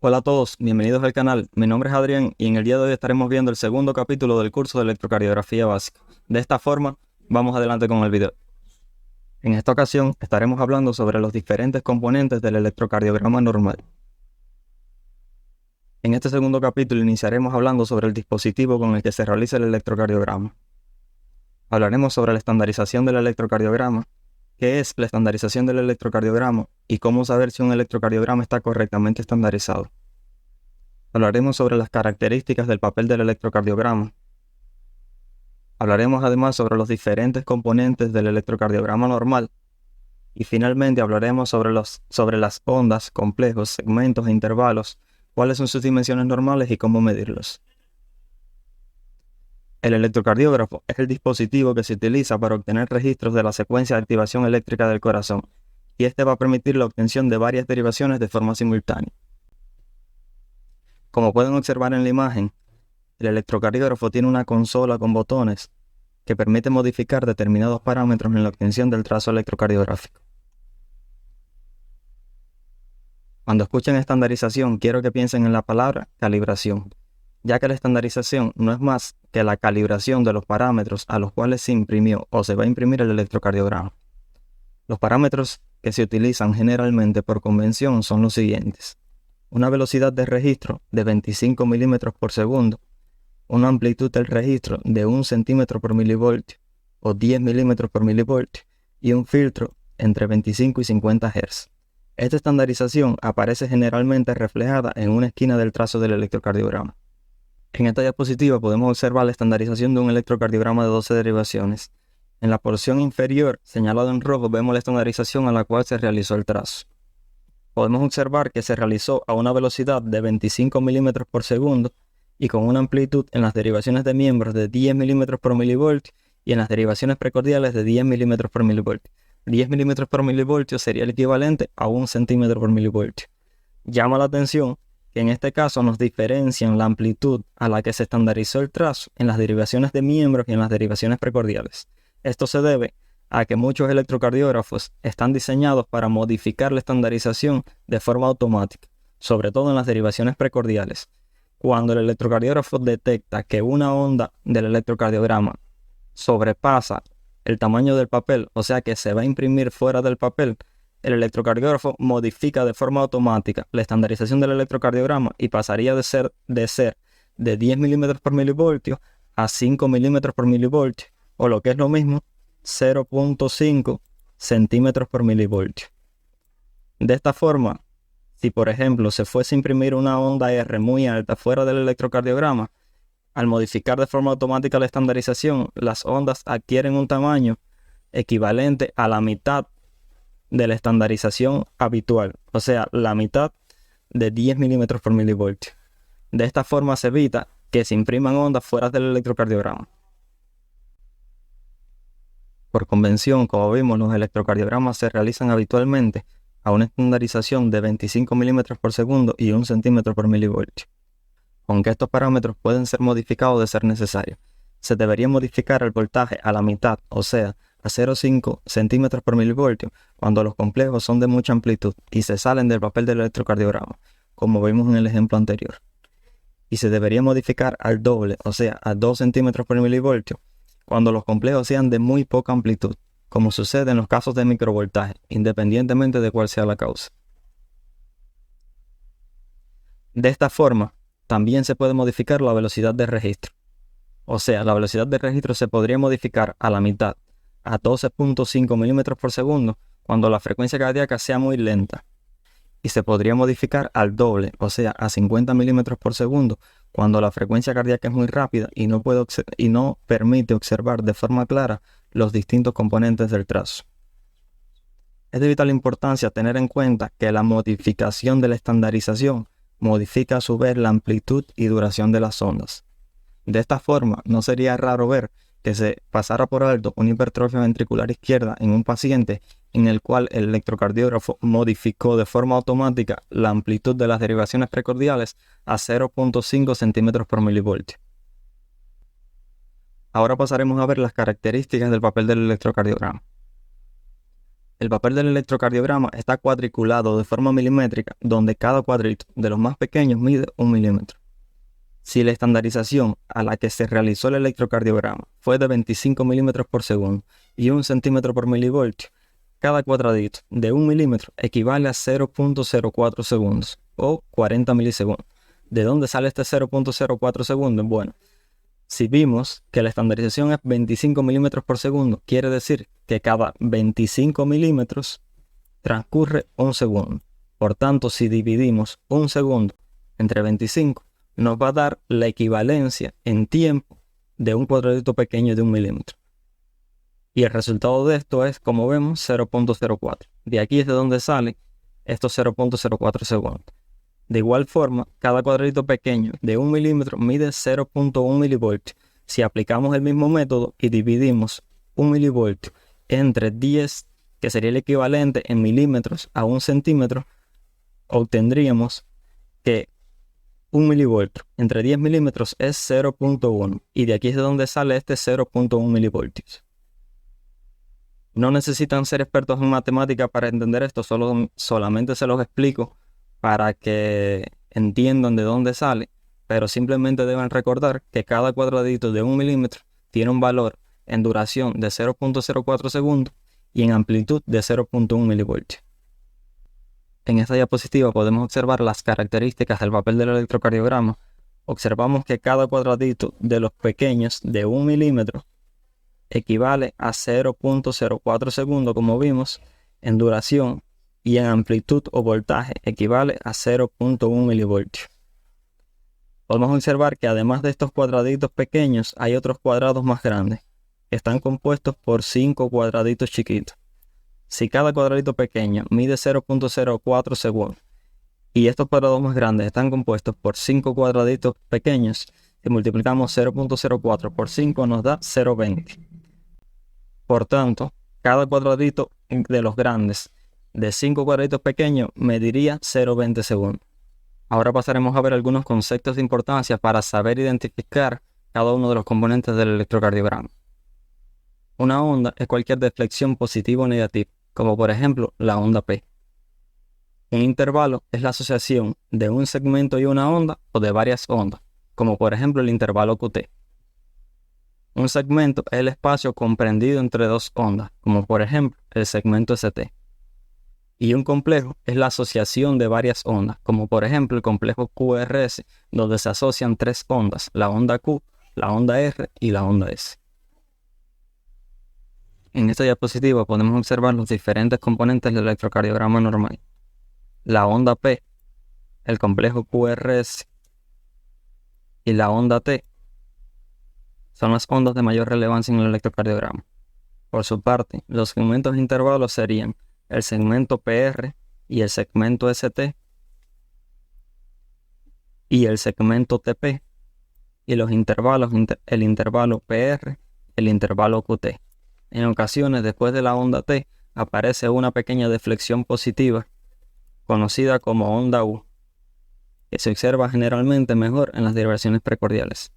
Hola a todos, bienvenidos al canal. Mi nombre es Adrián y en el día de hoy estaremos viendo el segundo capítulo del curso de electrocardiografía básica. De esta forma, vamos adelante con el video. En esta ocasión estaremos hablando sobre los diferentes componentes del electrocardiograma normal. En este segundo capítulo iniciaremos hablando sobre el dispositivo con el que se realiza el electrocardiograma. Hablaremos sobre la estandarización del electrocardiograma, qué es la estandarización del electrocardiograma y cómo saber si un electrocardiograma está correctamente estandarizado. Hablaremos sobre las características del papel del electrocardiograma. Hablaremos además sobre los diferentes componentes del electrocardiograma normal. Y finalmente hablaremos sobre las ondas, complejos, segmentos e intervalos, cuáles son sus dimensiones normales y cómo medirlos. El electrocardiógrafo es el dispositivo que se utiliza para obtener registros de la secuencia de activación eléctrica del corazón, y este va a permitir la obtención de varias derivaciones de forma simultánea. Como pueden observar en la imagen, el electrocardiógrafo tiene una consola con botones que permite modificar determinados parámetros en la obtención del trazo electrocardiográfico. Cuando escuchen estandarización, quiero que piensen en la palabra calibración, ya que la estandarización no es más que la calibración de los parámetros a los cuales se imprimió o se va a imprimir el electrocardiograma. Los parámetros que se utilizan generalmente por convención son los siguientes: una velocidad de registro de 25 milímetros por segundo, una amplitud del registro de 1 centímetro por milivoltio o 10 milímetros por milivoltio y un filtro entre 25 y 50 Hz. Esta estandarización aparece generalmente reflejada en una esquina del trazo del electrocardiograma. En esta diapositiva podemos observar la estandarización de un electrocardiograma de 12 derivaciones. En la porción inferior, señalado en rojo, vemos la estandarización a la cual se realizó el trazo. Podemos observar que se realizó a una velocidad de 25 milímetros por segundo y con una amplitud en las derivaciones de miembros de 10 milímetros por milivoltio y en las derivaciones precordiales de 10 milímetros por milivoltio. 10 milímetros por milivoltio sería el equivalente a 1 centímetro por milivoltio. Llama la atención que en este caso nos diferencian la amplitud a la que se estandarizó el trazo en las derivaciones de miembros y en las derivaciones precordiales. Esto se debe a que muchos electrocardiógrafos están diseñados para modificar la estandarización de forma automática, sobre todo en las derivaciones precordiales. Cuando el electrocardiógrafo detecta que una onda del electrocardiograma sobrepasa el tamaño del papel, o sea que se va a imprimir fuera del papel, el electrocardiógrafo modifica de forma automática la estandarización del electrocardiograma y pasaría de ser de 10 milímetros por milivoltio a 5 milímetros por milivoltio, o lo que es lo mismo, 0.5 centímetros por milivoltio. De esta forma, si por ejemplo se fuese a imprimir una onda R muy alta fuera del electrocardiograma, al modificar de forma automática la estandarización, las ondas adquieren un tamaño equivalente a la mitad de la estandarización habitual, o sea, la mitad de 10 milímetros por milivoltio. De esta forma se evita que se impriman ondas fuera del electrocardiograma. Por convención, como vimos, los electrocardiogramas se realizan habitualmente a una estandarización de 25 milímetros por segundo y 1 centímetro por milivoltio. Aunque estos parámetros pueden ser modificados de ser necesario, se debería modificar el voltaje a la mitad, o sea, a 0,5 centímetros por milivoltio, cuando los complejos son de mucha amplitud y se salen del papel del electrocardiograma, como vimos en el ejemplo anterior. Y se debería modificar al doble, o sea, a 2 centímetros por milivoltio, cuando los complejos sean de muy poca amplitud, como sucede en los casos de microvoltaje, independientemente de cuál sea la causa. De esta forma, también se puede modificar la velocidad de registro. O sea, la velocidad de registro se podría modificar a la mitad, a 12.5 milímetros por segundo, cuando la frecuencia cardíaca sea muy lenta. Y se podría modificar al doble, o sea, a 50 milímetros por segundo, cuando la frecuencia cardíaca es muy rápida y no permite observar de forma clara los distintos componentes del trazo. Es de vital importancia tener en cuenta que la modificación de la estandarización modifica a su vez la amplitud y duración de las ondas. De esta forma, no sería raro ver que se pasara por alto una hipertrofia ventricular izquierda en un paciente en el cual el electrocardiógrafo modificó de forma automática la amplitud de las derivaciones precordiales a 0.5 centímetros por milivoltio. Ahora pasaremos a ver las características del papel del electrocardiograma. El papel del electrocardiograma está cuadriculado de forma milimétrica, donde cada cuadrito de los más pequeños mide 1 milímetro. Si la estandarización a la que se realizó el electrocardiograma fue de 25 milímetros por segundo y 1 centímetro por milivoltio, cada cuadradito de 1 milímetro equivale a 0.04 segundos o 40 milisegundos. ¿De dónde sale este 0.04 segundos? Bueno, si vimos que la estandarización es 25 milímetros por segundo, quiere decir que cada 25 milímetros transcurre 1 segundo. Por tanto, si dividimos 1 segundo entre 25, nos va a dar la equivalencia en tiempo de un cuadradito pequeño de 1 milímetro. Y el resultado de esto es, como vemos, 0.04. De aquí es de donde sale estos 0.04 segundos. De igual forma, cada cuadradito pequeño de 1 milímetro mide 0.1 milivoltios. Si aplicamos el mismo método y dividimos 1 milivoltio entre 10, que sería el equivalente en milímetros a 1 centímetro, obtendríamos que 1 milivoltio entre 10 milímetros es 0.1. Y de aquí es de donde sale este 0.1 milivoltios. No necesitan ser expertos en matemática para entender esto, solamente se los explico para que entiendan de dónde sale, pero simplemente deben recordar que cada cuadradito de 1 milímetro tiene un valor en duración de 0.04 segundos y en amplitud de 0.1 milivoltios. En esta diapositiva podemos observar las características del papel del electrocardiograma. Observamos que cada cuadradito de los pequeños de 1 milímetro equivale a 0.04 segundos, como vimos, en duración, y en amplitud o voltaje equivale a 0.1 milivoltios. Podemos observar que además de estos cuadraditos pequeños hay otros cuadrados más grandes, que están compuestos por 5 cuadraditos chiquitos. Si cada cuadradito pequeño mide 0.04 segundos y estos cuadrados más grandes están compuestos por 5 cuadraditos pequeños, si multiplicamos 0.04 por 5 nos da 0.20. Por tanto, cada cuadradito de los grandes de 5 cuadraditos pequeños mediría 0.20 segundos. Ahora pasaremos a ver algunos conceptos de importancia para saber identificar cada uno de los componentes del electrocardiograma. Una onda es cualquier deflexión positiva o negativa, como por ejemplo la onda P. Un intervalo es la asociación de un segmento y una onda o de varias ondas, como por ejemplo el intervalo QT. Un segmento es el espacio comprendido entre dos ondas, como por ejemplo el segmento ST. Y un complejo es la asociación de varias ondas, como por ejemplo el complejo QRS, donde se asocian 3 ondas, la onda Q, la onda R y la onda S. En esta diapositiva podemos observar los diferentes componentes del electrocardiograma normal. La onda P, el complejo QRS y la onda T son las ondas de mayor relevancia en el electrocardiograma. Por su parte, los segmentos de intervalos serían el segmento PR y el segmento ST y el segmento TP, y los intervalos, el intervalo PR, el intervalo QT. En ocasiones, después de la onda T, aparece una pequeña deflexión positiva, conocida como onda U, que se observa generalmente mejor en las derivaciones precordiales.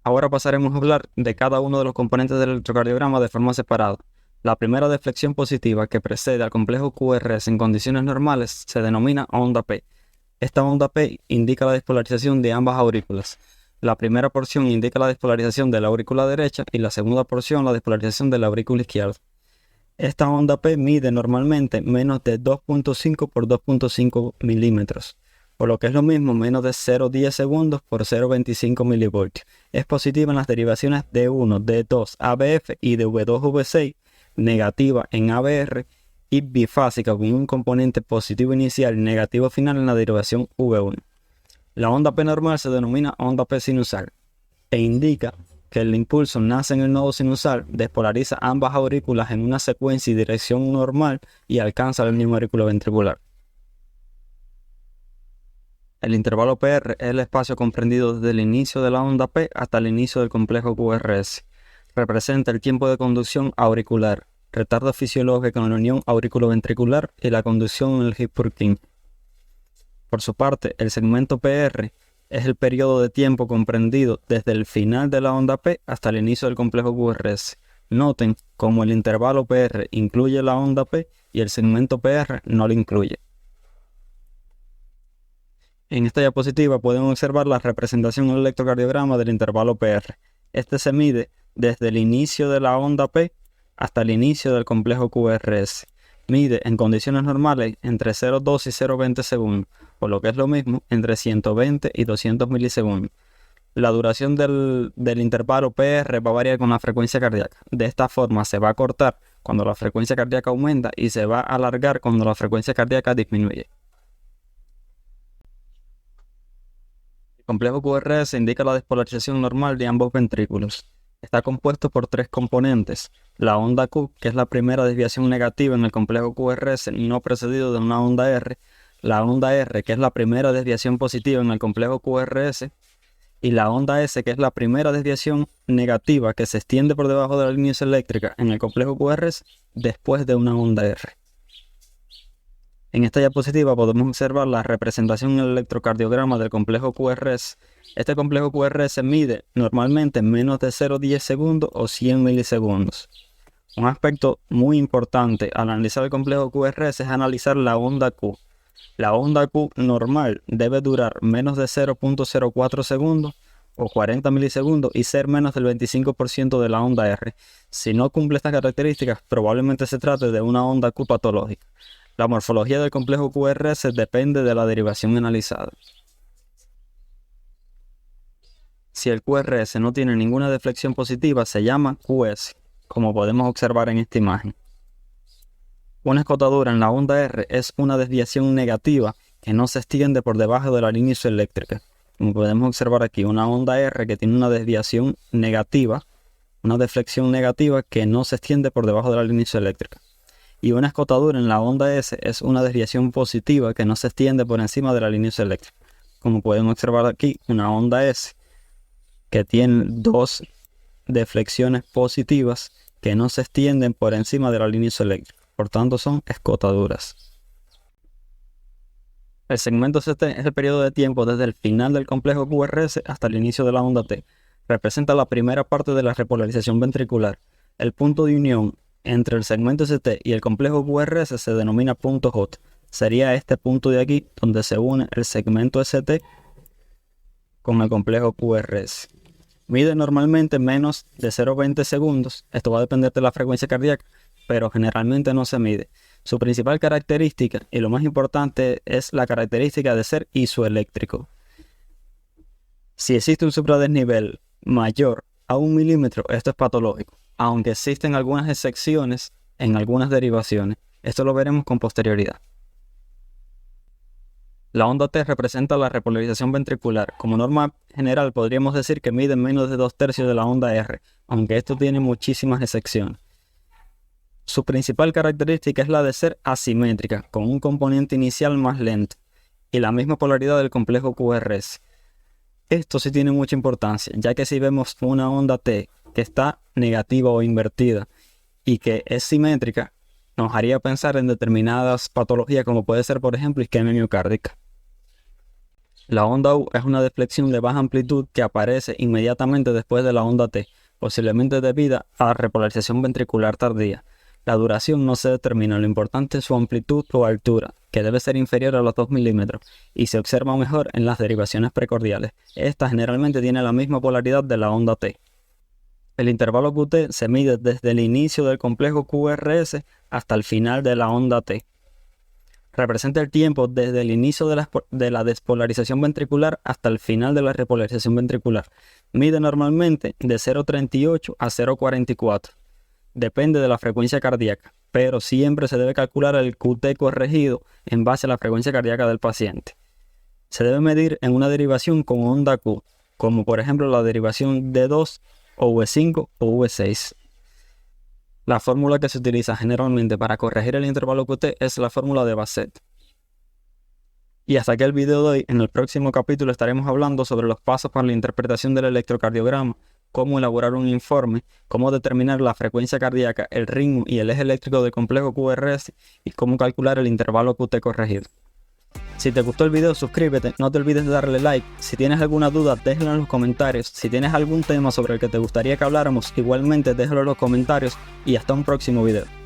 Ahora pasaremos a hablar de cada uno de los componentes del electrocardiograma de forma separada. La primera deflexión positiva que precede al complejo QRS en condiciones normales se denomina onda P. Esta onda P indica la despolarización de ambas aurículas. La primera porción indica la despolarización de la aurícula derecha y la segunda porción la despolarización de la aurícula izquierda. Esta onda P mide normalmente menos de 2.5 por 2.5 milímetros, por lo que es lo mismo menos de 0.10 segundos por 0.25 milivoltios. Es positiva en las derivaciones D1, D2, ABF y de W2V6, negativa en ABR y bifásica con un componente positivo inicial y negativo final en la derivación V1. La onda P normal se denomina onda P sinusal e indica que el impulso nace en el nodo sinusal, despolariza ambas aurículas en una secuencia y dirección normal y alcanza el mismo aurículo ventricular. El intervalo PR es el espacio comprendido desde el inicio de la onda P hasta el inicio del complejo QRS. Representa el tiempo de conducción auricular, retardo fisiológico en la unión aurículo-ventricular y la conducción en el His-Purkinje. Por su parte, el segmento PR es el periodo de tiempo comprendido desde el final de la onda P hasta el inicio del complejo QRS. Noten como el intervalo PR incluye la onda P y el segmento PR no lo incluye. En esta diapositiva pueden observar la representación en el electrocardiograma del intervalo PR. Este se mide desde el inicio de la onda P hasta el inicio del complejo QRS. Mide en condiciones normales entre 0,2 y 0,20 segundos, por lo que es lo mismo entre 120 y 200 milisegundos. La duración del intervalo PR va a variar con la frecuencia cardíaca. De esta forma se va a cortar cuando la frecuencia cardíaca aumenta y se va a alargar cuando la frecuencia cardíaca disminuye. El complejo QRS indica la despolarización normal de ambos ventrículos. Está compuesto por tres componentes: la onda Q, que es la primera desviación negativa en el complejo QRS no precedido de una onda R, la onda R, que es la primera desviación positiva en el complejo QRS, y la onda S, que es la primera desviación negativa que se extiende por debajo de la línea isoeléctrica en el complejo QRS después de una onda R. En esta diapositiva podemos observar la representación en el electrocardiograma del complejo QRS. Este complejo QRS mide normalmente menos de 0,10 segundos o 100 milisegundos. Un aspecto muy importante al analizar el complejo QRS es analizar la onda Q. La onda Q normal debe durar menos de 0,04 segundos o 40 milisegundos y ser menos del 25% de la onda R. Si no cumple estas características, probablemente se trate de una onda Q patológica. La morfología del complejo QRS depende de la derivación analizada. Si el QRS no tiene ninguna deflexión positiva, se llama QS, como podemos observar en esta imagen. Una escotadura en la onda R es una desviación negativa que no se extiende por debajo de la línea isoeléctrica. Como podemos observar aquí, una onda R que tiene una desviación negativa, una deflexión negativa que no se extiende por debajo de la línea isoeléctrica. Y una escotadura en la onda S es una desviación positiva que no se extiende por encima de la línea isoeléctrica. Como pueden observar aquí, una onda S que tiene dos deflexiones positivas que no se extienden por encima de la línea isoeléctrica. Por tanto, son escotaduras. El segmento CT es el periodo de tiempo desde el final del complejo QRS hasta el inicio de la onda T. Representa la primera parte de la repolarización ventricular. El punto de unión entre el segmento ST y el complejo QRS se denomina punto J. Sería este punto de aquí donde se une el segmento ST con el complejo QRS. Mide normalmente menos de 0,20 segundos. Esto va a depender de la frecuencia cardíaca, pero generalmente no se mide. Su principal característica, y lo más importante, es la característica de ser isoeléctrico. Si existe un supradesnivel mayor a 1 milímetro, esto es patológico, aunque existen algunas excepciones en algunas derivaciones. Esto lo veremos con posterioridad. La onda T representa la repolarización ventricular. Como norma general podríamos decir que mide menos de 2/3 de la onda R, aunque esto tiene muchísimas excepciones. Su principal característica es la de ser asimétrica, con un componente inicial más lento y la misma polaridad del complejo QRS. Esto sí tiene mucha importancia, ya que si vemos una onda T que está negativa o invertida y que es simétrica, nos haría pensar en determinadas patologías como puede ser, por ejemplo, isquemia miocárdica. La onda U es una deflexión de baja amplitud que aparece inmediatamente después de la onda T, posiblemente debida a la repolarización ventricular tardía. La duración no se determina, lo importante es su amplitud o altura, que debe ser inferior a los 2 milímetros, y se observa mejor en las derivaciones precordiales. Esta generalmente tiene la misma polaridad de la onda T. El intervalo QT se mide desde el inicio del complejo QRS hasta el final de la onda T. Representa el tiempo desde el inicio de la despolarización ventricular hasta el final de la repolarización ventricular. Mide normalmente de 0,38 a 0,44. Depende de la frecuencia cardíaca, pero siempre se debe calcular el QT corregido en base a la frecuencia cardíaca del paciente. Se debe medir en una derivación con onda Q, como por ejemplo la derivación D2 o V5 o V6. La fórmula que se utiliza generalmente para corregir el intervalo QT es la fórmula de Bassett. Y hasta aquí el video de hoy. En el próximo capítulo estaremos hablando sobre los pasos para la interpretación del electrocardiograma, cómo elaborar un informe, cómo determinar la frecuencia cardíaca, el ritmo y el eje eléctrico del complejo QRS y cómo calcular el intervalo QT corregido. Si te gustó el video, suscríbete, no te olvides de darle like. Si tienes alguna duda, déjalo en los comentarios. Si tienes algún tema sobre el que te gustaría que habláramos, igualmente déjalo en los comentarios y hasta un próximo video.